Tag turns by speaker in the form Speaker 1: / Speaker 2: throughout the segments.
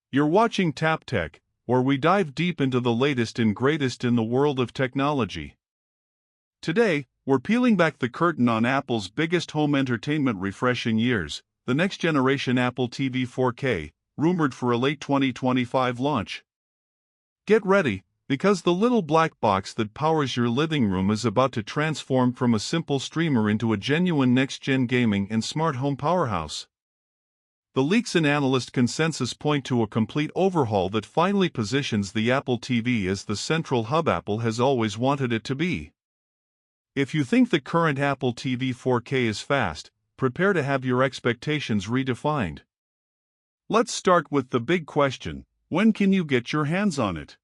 Speaker 1: You're watching Tap Tech, where we dive deep into the latest and greatest in the world of technology. Today, we're peeling back the curtain on Apple's biggest home entertainment refresh in years, the next generation Apple TV 4K, rumored for a late 2025 launch. Get ready, because the little black box that powers your living room is about to transform from a simple streamer into a genuine next-gen gaming and smart home powerhouse. The leaks and analyst consensus point to a complete overhaul that finally positions the Apple TV as the central hub Apple has always wanted it to be. If you think the current Apple TV 4K is fast, prepare to have your expectations redefined. Let's start with the big question: when can you get your hands on it?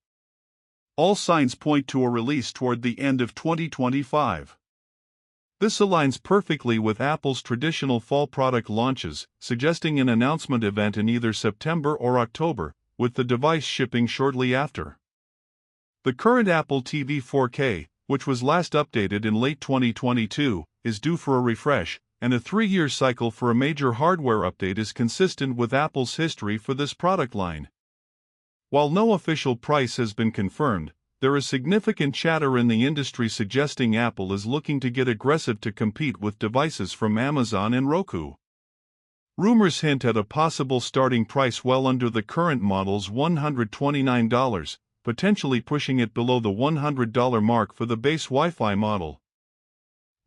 Speaker 1: All signs point to a release toward the end of 2025. This aligns perfectly with Apple's traditional fall product launches, suggesting an announcement event in either September or October, with the device shipping shortly after. The current Apple TV 4K, which was last updated in late 2022, is due for a refresh, and a 3-year cycle for a major hardware update is consistent with Apple's history for this product line. While no official price has been confirmed, there is significant chatter in the industry suggesting Apple is looking to get aggressive to compete with devices from Amazon and Roku. Rumors hint at a possible starting price well under the current model's $129, potentially pushing it below the $100 mark for the base Wi-Fi model.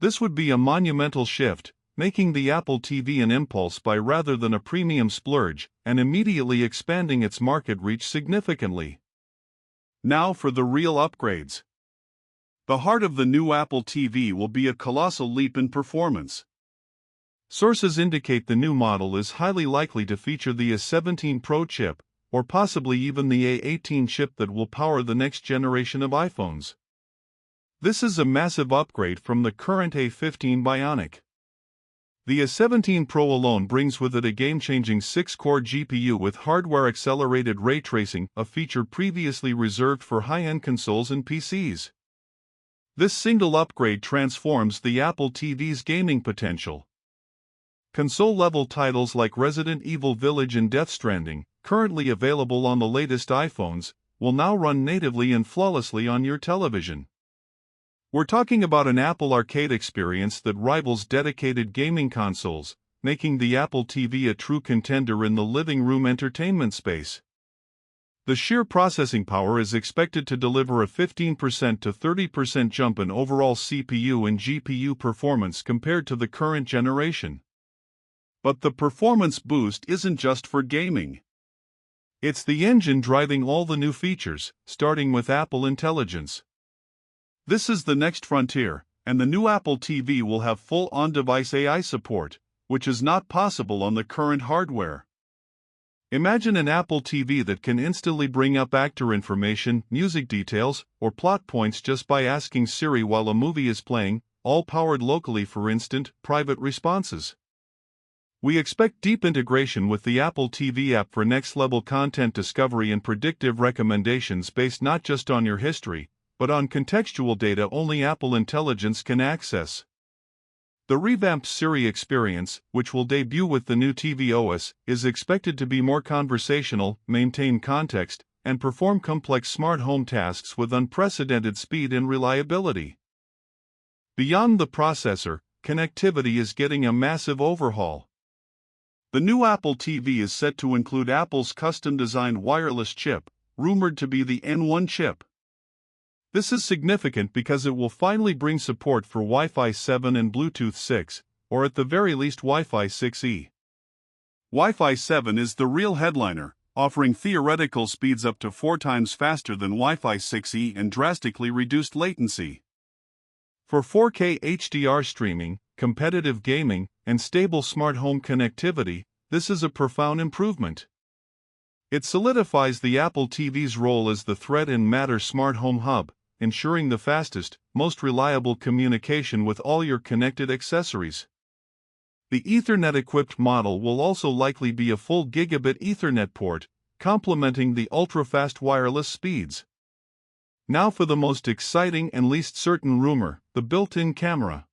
Speaker 1: This would be a monumental shift, making the Apple TV an impulse buy rather than a premium splurge, and immediately expanding its market reach significantly. Now for the real upgrades. The heart of the new Apple TV will be a colossal leap in performance. Sources indicate the new model is highly likely to feature the A17 Pro chip, or possibly even the A18 chip that will power the next generation of iPhones. This is a massive upgrade from the current A15 Bionic. The A17 Pro alone brings with it a game-changing 6-core GPU with hardware-accelerated ray tracing, a feature previously reserved for high-end consoles and PCs. This single upgrade transforms the Apple TV's gaming potential. Console-level titles like Resident Evil Village and Death Stranding, currently available on the latest iPhones, will now run natively and flawlessly on your television. We're talking about an Apple Arcade experience that rivals dedicated gaming consoles, making the Apple TV a true contender in the living room entertainment space. The sheer processing power is expected to deliver a 15% to 30% jump in overall CPU and GPU performance compared to the current generation. But the performance boost isn't just for gaming. It's the engine driving all the new features, starting with Apple Intelligence. This is the next frontier, and the new Apple TV will have full on-device AI support, which is not possible on the current hardware. Imagine an Apple TV that can instantly bring up actor information, music details, or plot points just by asking Siri while a movie is playing, all powered locally for instant, private responses. We expect deep integration with the Apple TV app for next-level content discovery and predictive recommendations based not just on your history, but on contextual data only Apple Intelligence can access. The revamped Siri experience, which will debut with the new tvOS, is expected to be more conversational, maintain context, and perform complex smart home tasks with unprecedented speed and reliability. Beyond the processor, connectivity is getting a massive overhaul. The new Apple TV is set to include Apple's custom-designed wireless chip, rumored to be the N1 chip. This is significant because it will finally bring support for Wi-Fi 7 and Bluetooth 6, or at the very least Wi-Fi 6E. Wi-Fi 7 is the real headliner, offering theoretical speeds up to 4 times faster than Wi-Fi 6E and drastically reduced latency. For 4K HDR streaming, competitive gaming, and stable smart home connectivity, this is a profound improvement. It solidifies the Apple TV's role as the Thread and Matter smart home hub, ensuring the fastest, most reliable communication with all your connected accessories. The Ethernet-equipped model will also likely be a full gigabit Ethernet port, complementing the ultra-fast wireless speeds. Now for the most exciting and least certain rumor, the built-in camera.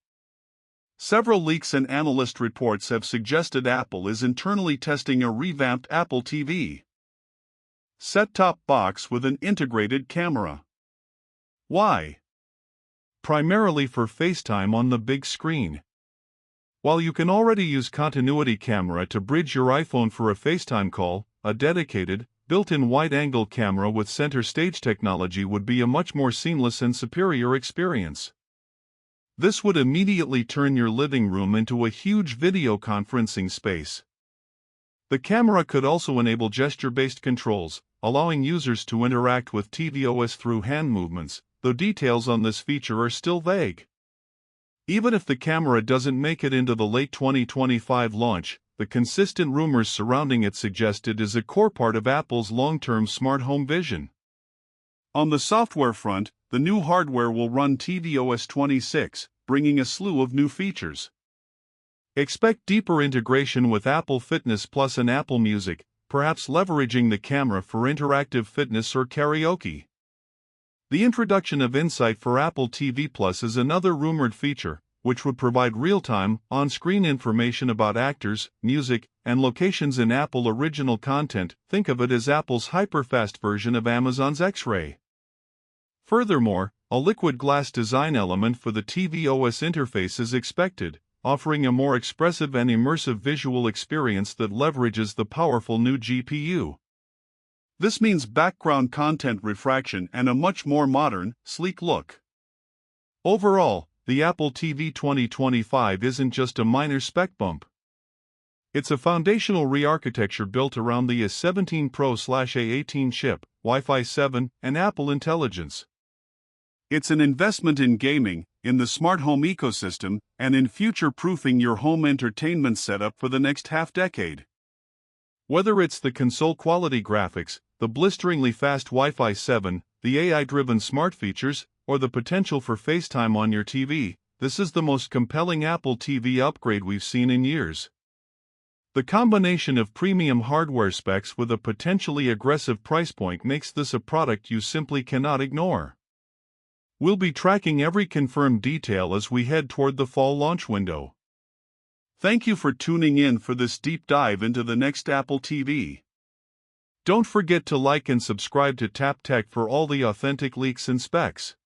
Speaker 1: Several leaks and analyst reports have suggested Apple is internally testing a revamped Apple TV. set-top box with an integrated camera. Why? Primarily for FaceTime on the big screen. While you can already use continuity camera to bridge your iPhone for a FaceTime call, a dedicated, built-in wide-angle camera with center stage technology would be a much more seamless and superior experience. This would immediately turn your living room into a huge video conferencing space. The camera could also enable gesture-based controls, allowing users to interact with tvOS through hand movements, though details on this feature are still vague. Even if the camera doesn't make it into the late 2025 launch, the consistent rumors surrounding it suggest it is a core part of Apple's long-term smart home vision. On the software front, the new hardware will run tvOS 26, bringing a slew of new features. Expect deeper integration with Apple Fitness Plus and Apple Music, perhaps leveraging the camera for interactive fitness or karaoke. The introduction of Insight for Apple TV Plus is another rumored feature, which would provide real-time, on-screen information about actors, music, and locations in Apple original content. Think of it as Apple's hyperfast version of Amazon's X-Ray. Furthermore, a liquid glass design element for the tvOS interface is expected, offering a more expressive and immersive visual experience that leverages the powerful new GPU. This means background content refraction and a much more modern, sleek look. Overall, the Apple TV 2025 isn't just a minor spec bump. It's a foundational re-architecture built around the A17 Pro/A18 chip, Wi-Fi 7, and Apple Intelligence. It's an investment in gaming, in the smart home ecosystem, and in future-proofing your home entertainment setup for the next half-decade. Whether it's the console-quality graphics, the blisteringly fast Wi-Fi 7, the AI-driven smart features, or the potential for FaceTime on your TV, this is the most compelling Apple TV upgrade we've seen in years. The combination of premium hardware specs with a potentially aggressive price point makes this a product you simply cannot ignore. We'll be tracking every confirmed detail as we head toward the fall launch window. Thank you for tuning in for this deep dive into the next Apple TV. Don't forget to like and subscribe to Tap Tech for all the authentic leaks and specs.